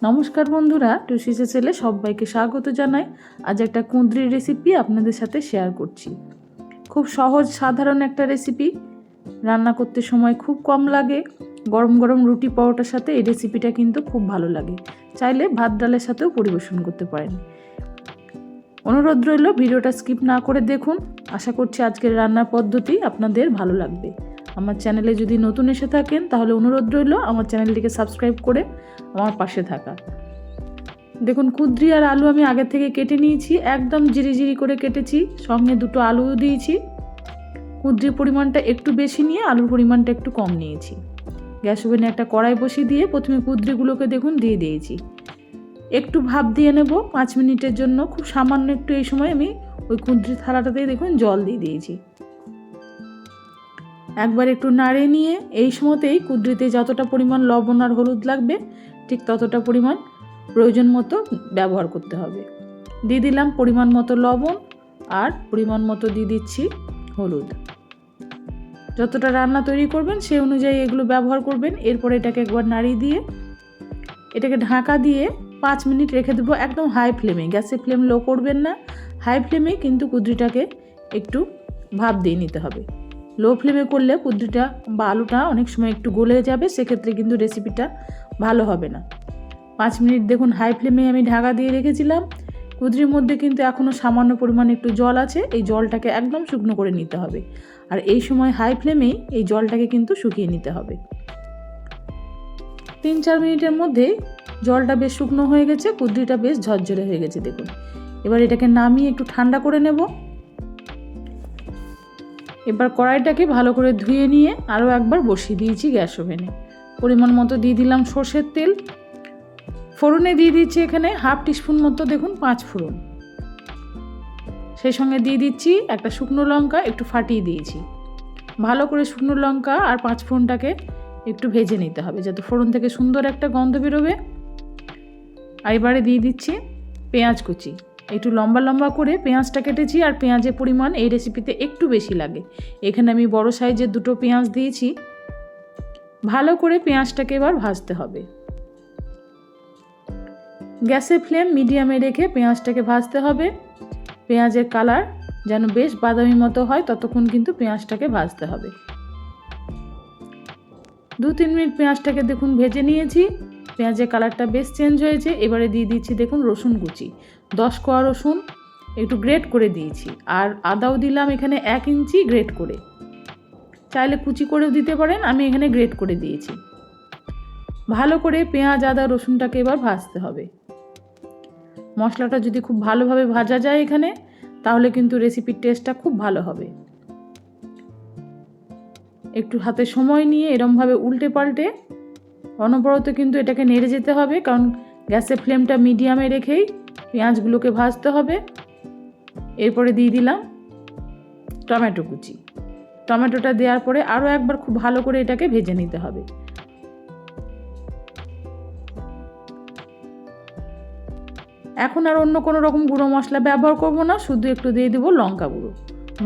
নমস্কার বন্ধুরা, টুসিসে ছেলে সবাইকে স্বাগত জানাই। আজ একটা কুঁদরির রেসিপি আপনাদের সাথে শেয়ার করছি। খুব সহজ সাধারণ একটা রেসিপি, রান্না করতে সময় খুব কম লাগে। গরম গরম রুটি পরোটার সাথে এই রেসিপিটা কিন্তু খুব ভালো লাগে। চাইলে ভাত ডালের সাথেও পরিবেশন করতে পারেন। অনুরোধ রইল ভিডিওটা স্কিপ না করে দেখুন। আশা করছি আজকের রান্নার পদ্ধতি আপনাদের ভালো লাগবে। আমার চ্যানেলে যদি নতুন এসে থাকেন তাহলে অনুরোধ রইল আমার চ্যানেলটিকে সাবস্ক্রাইব করে আমার পাশে থাকা। দেখুন, কুঁদরি আর আলু আমি আগে থেকে কেটে নিয়েছি, একদম জিরি করে কেটেছি। সঙ্গে দুটো আলুও দিয়েছি। কুঁদরির পরিমাণটা একটু বেশি নিয়ে আলুর পরিমাণটা একটু কম নিয়েছি। গ্যাস ওভেনে একটা কড়াই বসিয়ে দিয়ে প্রথমে কুঁদরিগুলোকে দেখুন দিয়ে দিয়েছি। একটু ভাপ দিয়ে নেব 5 মিনিটের জন্য। খুব সামান্য একটু এই সময় আমি ওই কুঁদরির থালাটাতেই দেখুন জল দিয়ে দিয়েছি। একবার একটু নাড়ে নিয়ে এই সময়তেই কুঁদরিতে যতটা পরিমাণ লবণ আর হলুদ লাগবে ঠিক ততটা পরিমাণ প্রয়োজন মতো ব্যবহার করতে হবে। দিয়ে দিলাম পরিমাণ মতো লবণ আর পরিমাণ মতো দিয়ে দিচ্ছি হলুদ। যতটা রান্না তৈরি করবেন সেই অনুযায়ী এগুলো ব্যবহার করবেন। এরপর এটাকে একবার নাড়িয়ে দিয়ে এটাকে ঢাকা দিয়ে 5 মিনিট রেখে দেবো একদম হাই ফ্লেমে। গ্যাসের ফ্লেম লো করবেন না, হাই ফ্লেমে কিন্তু কুঁদরিটাকে একটু ভাপ দিয়ে নিতে হবে। লো ফ্লেমে করলে কুঁদরিটা বা আলুটা অনেক সময় একটু গলে যাবে, সেক্ষেত্রে কিন্তু রেসিপিটা ভালো হবে না। 5 মিনিট দেখুন হাই ফ্লেমে আমি ঢাকা দিয়ে রেখেছিলাম। কুঁদরির মধ্যে কিন্তু এখনও সামান্য পরিমাণে একটু জল আছে, এই জলটাকে একদম শুকনো করে নিতে হবে। আর এই সময় হাই ফ্লেমেই এই জলটাকে কিন্তু শুকিয়ে নিতে হবে। 3-4 মিনিটের মধ্যে জলটা বেশ শুকনো হয়ে গেছে, কুঁদরিটা বেশ ঝরঝরে হয়ে গেছে দেখুন। এবার এটাকে নামিয়ে একটু ঠান্ডা করে নেব। এবার কড়াইটাকে ভালো করে ধুয়ে নিয়ে আরও একবার বসিয়ে দিয়েছি গ্যাস ওভেনে। পরিমাণ মতো দিয়ে দিলাম সর্ষের তেল। ফোড়নে দিয়ে দিচ্ছি এখানে হাফ টিস্পুন মতো দেখুন 5 ফোড়ন। সেই সঙ্গে দিয়ে দিচ্ছি একটা শুকনো লঙ্কা, একটু ফাটিয়ে দিয়েছি। ভালো করে শুকনো লঙ্কা আর 5 ফোড়নটাকে একটু ভেজে নিতে হবে যাতে ফোড়ন থেকে সুন্দর একটা গন্ধ বেরোবে। আর এবারে দিয়ে দিচ্ছি পেঁয়াজ কুচি। একটু লম্বা লম্বা করে পেঁয়াজটা কেটেছি, আর পেঁয়াজের পরিমাণ এই রেসিপিতে একটু বেশি লাগে। এখানে আমি বড় সাইজের 2টো পেঁয়াজ দিয়েছি। ভালো করে পেঁয়াজটাকে এবার ভাজতে হবে। গ্যাসের ফ্লেম মিডিয়ামে রেখে পেঁয়াজটাকে ভাজতে হবে। পেঁয়াজের কালার যেন বেশ বাদামি মতো হয় ততক্ষণ কিন্তু পেঁয়াজটাকে ভাজতে হবে। 2-3 মিনিট পেঁয়াজটাকে দেখুন ভেজে নিয়েছি। পেঁয়াজের কালারটা বেশ চেঞ্জ হয়েছে। এবারে দিয়ে দিচ্ছি দেখুন রসুন কুচি। 10 কোয়া রসুন একটু গ্রেট করে দিয়েছি। আর আদাও দিলাম এখানে 1 ইঞ্চি গ্রেট করে। চাইলে কুচি করেও দিতে পারেন, আমি এখানে গ্রেট করে দিয়েছি। ভালো করে পেঁয়াজ আদা রসুনটাকে এবার ভাজতে হবে। মশলাটা যদি খুব ভালোভাবে ভাজা যায় এখানে, তাহলে কিন্তু রেসিপির টেস্টটা খুব ভালো হবে। একটু হাতে সময় নিয়ে এরমভাবে উল্টে পাল্টে অনবরত কিন্তু এটাকে নেড়ে যেতে হবে, কারণ গ্যাসের ফ্লেমটা মিডিয়ামে রেখেই পেঁয়াজগুলোকে ভাজতে হবে। এরপরে দিয়ে দিলাম টমেটো কুচি। টমেটোটা দেওয়ার পরে আরও একবার খুব ভালো করে এটাকে ভেজে নিতে হবে। এখন আর অন্য কোনো রকম গুঁড়ো মশলা ব্যবহার করব না, শুধু একটু দিয়ে দেবো লঙ্কা গুঁড়ো।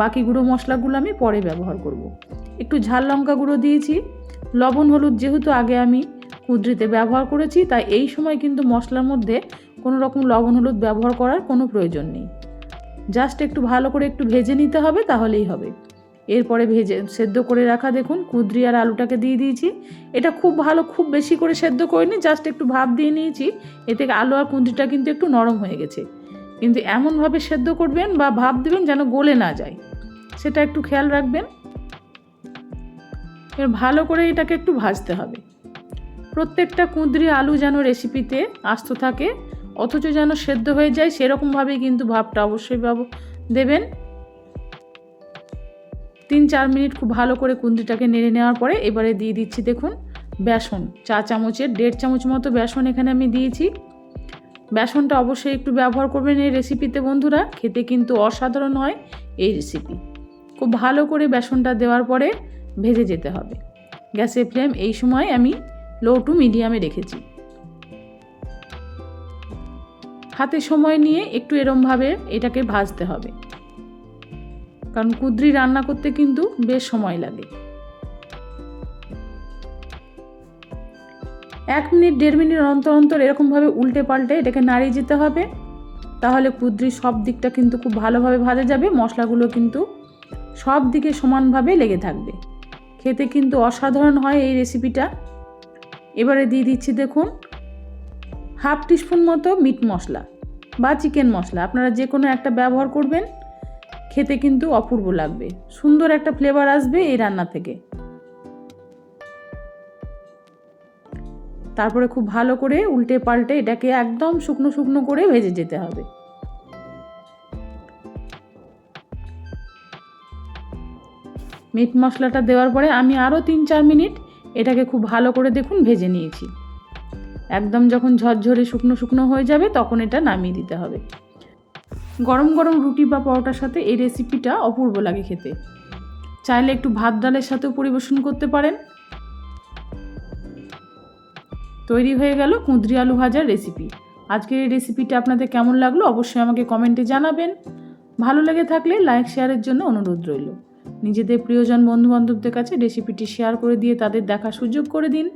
বাকি গুঁড়ো মশলাগুলো আমি পরে ব্যবহার করব। একটু ঝাল লঙ্কা গুঁড়ো দিয়েছি। লবণ হলুদ যেহেতু আগে আমি কুঁদরিতে ব্যবহার করেছি, তাই এই সময় কিন্তু মশলার মধ্যে কোনো রকম লবণ হলুদ ব্যবহার করার কোনো প্রয়োজন নেই। জাস্ট একটু ভালো করে একটু ভেজে নিতে হবে, তাহলেই হবে। এরপরে সেদ্ধ করে রাখা দেখুন কুঁদরি আর আলুটাকে দিয়ে দিয়েছি। এটা খুব বেশি করে সেদ্ধ করিনি, জাস্ট একটু ভাপ দিয়ে নিয়েছি। এতে আলু আর কুঁদরিটা কিন্তু একটু নরম হয়ে গেছে। কিন্তু এমনভাবে সেদ্ধ করবেন বা ভাপ দেবেন যেন গলে না যায়, সেটা একটু খেয়াল রাখবেন। এবার ভালো করে এটাকে একটু ভাজতে হবে। প্রত্যেকটা কুঁদরি আলু যেন রেসিপিতে আস্ত থাকে, অথচ যেন সেদ্ধ হয়ে যায়, সেরকমভাবেই কিন্তু ভাপটা অবশ্যই দেবেন। 3-4 মিনিট খুব ভালো করে কুঁদরিটাকে নেড়ে নেওয়ার পরে এবারে দিয়ে দিচ্ছি দেখুন বেসন। 4 চামচের 1.5 চামচ মতো বেসন এখানে আমি দিয়েছি। বেসনটা অবশ্যই একটু ব্যবহার করবেন এই রেসিপিতে বন্ধুরা, খেতে কিন্তু অসাধারণ হয় এই রেসিপি। খুব ভালো করে বেসনটা দেওয়ার পরে ভেজে যেতে হবে। গ্যাসের ফ্লেম এই সময় আমি লো টু মিডিয়ামে রেখেছি। হাতে সময় নিয়ে একটু এরমভাবে এটাকে ভাজতে হবে, কারণ কুঁদরি রান্না করতে কিন্তু বেশ সময় লাগে। 1 মিনিট 1.5 মিনিট অন্তর অন্তর এরকমভাবে উল্টে পাল্টে এটাকে নাড়িয়ে যেতে হবে। তাহলে কুঁদরির সব দিকটা কিন্তু খুব ভালোভাবে ভাজা যাবে, মশলাগুলো কিন্তু সব দিকে সমানভাবে লেগে থাকবে। খেতে কিন্তু অসাধারণ হয় এই রেসিপিটা। এবারে দিয়ে দিচ্ছি দেখুন 1/2 টিস্পুন মতো মিট মশলা বা চিকেন মশলা, আপনারা যে কোনো একটা ব্যবহার করবেন, খেতে কিন্তু অপূর্ব লাগবে, সুন্দর একটা ফ্লেভার আসবে এই রান্না থেকে। তারপরে খুব ভালো করে উল্টে পাল্টে এটাকে একদম শুকনো শুকনো করে ভেজে যেতে হবে। মিট মশলাটা দেওয়ার পরে আমি আরও 3-4 মিনিট এটাকে খুব ভালো করে দেখুন ভেজে নিয়েছি। একদম যখন ঝরঝরে শুকনো শুকনো হয়ে যাবে তখন এটা নামিয়ে দিতে হবে। গরম গরম রুটি বা পরোটার সাথে এই রেসিপিটা অপূর্ব লাগে খেতে। চাইলে একটু ভাত ডালের সাথেও পরিবেশন করতে পারেন। তৈরি হয়ে গেল কুঁদরি আলু ভাজার রেসিপি। আজকের এই রেসিপিটা আপনাদের কেমন লাগলো অবশ্যই আমাকে কমেন্টে জানাবেন। ভালো লেগে থাকলে লাইক শেয়ারের জন্য অনুরোধ রইল। নিজেদের প্রিয়জন বন্ধুবান্ধবদের কাছে রেসিপিটি শেয়ার করে দিয়ে তাদের দেখার সুযোগ করে দিন।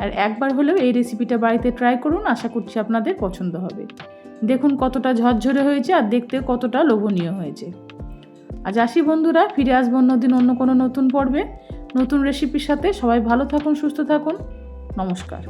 আর একবার হলেও এই রেসিপিটা বাড়িতে ট্রাই করুন, আশা করছি আপনাদের পছন্দ হবে। দেখুন কতটা ঝরঝরে হয়েছে আর দেখতে কতটা লোভনীয় হয়েছে। আজ আসি বন্ধুরা, ফিরে আসবো অন্যদিন অন্য কোনো নতুন পর্বে নতুন রেসিপির সাথে। সবাই ভালো থাকুন, সুস্থ থাকুন, নমস্কার।